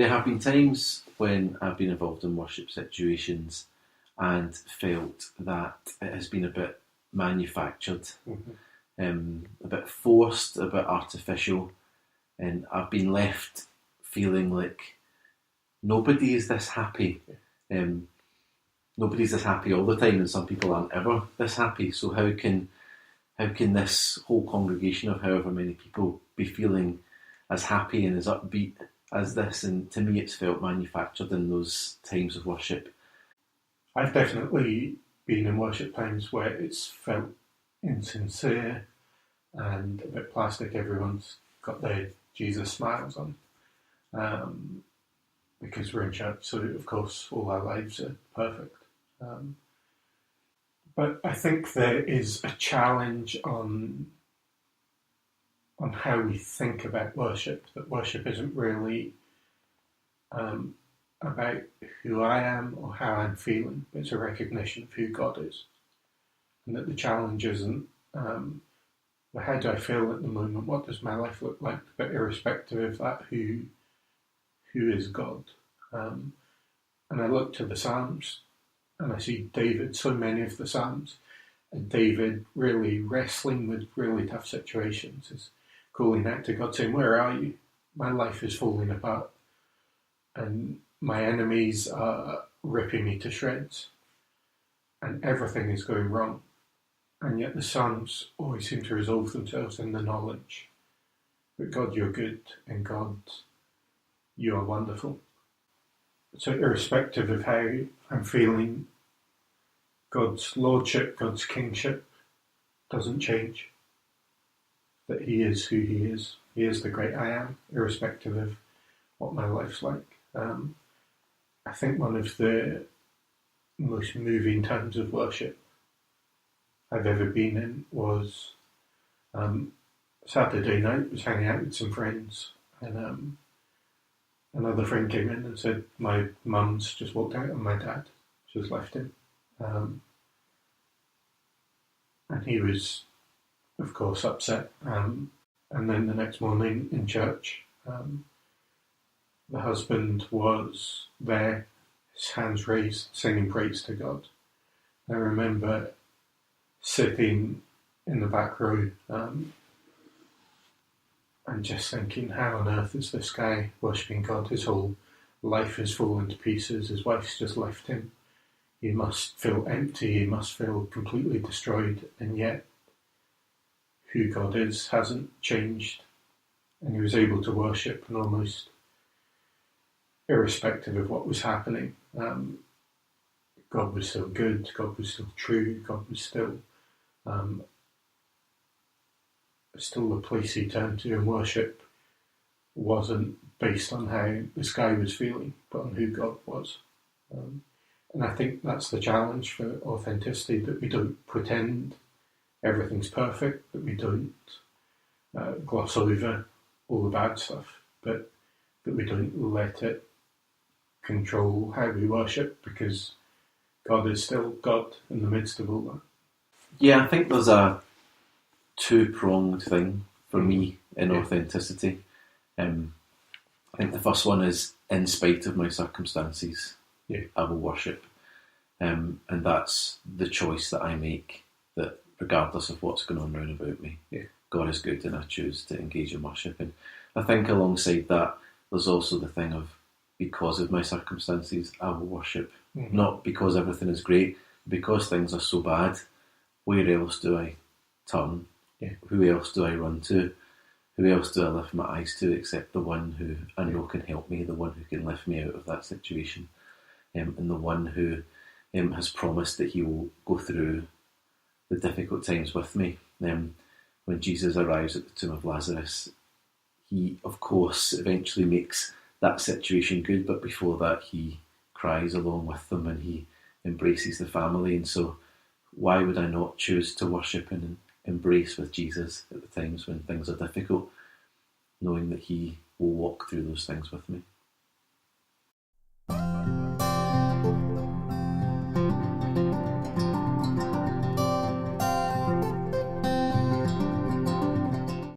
there have been times when I've been involved in worship situations and felt that it has been a bit manufactured, a bit forced, a bit artificial, and I've been left feeling like nobody is this happy. Nobody's this happy all the time, and some people aren't ever this happy. So how can this whole congregation of however many people be feeling as happy and as upbeat as this? And to me, it's felt manufactured in those times of worship. I've definitely been in worship times where it's felt insincere and a bit plastic. Everyone's got their Jesus smiles on, because we're in church, so of course all our lives are perfect. But I think there is a challenge on how we think about worship, that worship isn't really about who I am or how I'm feeling. It's a recognition of who God is. And that the challenge isn't, well, how do I feel at the moment? What does my life look like? But irrespective of that, who is God? And I look to the Psalms and I see David, so many of the Psalms, and David really wrestling with really tough situations, is calling out to God saying, where are you? My life is falling apart and my enemies are ripping me to shreds and everything is going wrong. And yet the Psalms always seem to resolve themselves in the knowledge that God, you're good, and God, you are wonderful. So irrespective of how I'm feeling, God's lordship, God's kingship doesn't change. That he is who he is. He is the great I am, irrespective of what my life's like. I think one of the most moving times of worship I've ever been in was Saturday night. I was hanging out with some friends, and another friend came in and said, my mum's just walked out and my dad just left him. And he was, of course, upset. And then the next morning in church, the husband was there, his hands raised, singing praise to God. I remember sitting in the back row and just thinking, how on earth is this guy worshipping God? His whole life has fallen to pieces. His wife's just left him. He must feel empty. He must feel completely destroyed. And yet, who God is hasn't changed. And he was able to worship, and almost irrespective of what was happening, God was still good. God was still true. God was still the place he turned to, and worship wasn't based on how this guy was feeling, but on who God was. And I think that's the challenge for authenticity, that we don't pretend everything's perfect, that we don't gloss over all the bad stuff, but that we don't let it control how we worship, because God is still God in the midst of all that. Yeah, I think there's a two-pronged thing for me in authenticity. I think the first one is, in spite of my circumstances, I will worship. And that's the choice that I make, that regardless of what's going on round about me, God is good and I choose to engage in worship. And I think alongside that, there's also the thing of, because of my circumstances, I will worship. Not because everything is great, because things are so bad. Where else do I turn? Who else do I run to? Who else do I lift my eyes to except the one who I know can help me, the one who can lift me out of that situation, and the one who has promised that he will go through the difficult times with me. When Jesus arrives at the tomb of Lazarus, he, of course, eventually makes that situation good, but before that he cries along with them and he embraces the family. And so why would I not choose to worship and embrace with Jesus at the times when things are difficult, knowing that he will walk through those things with me?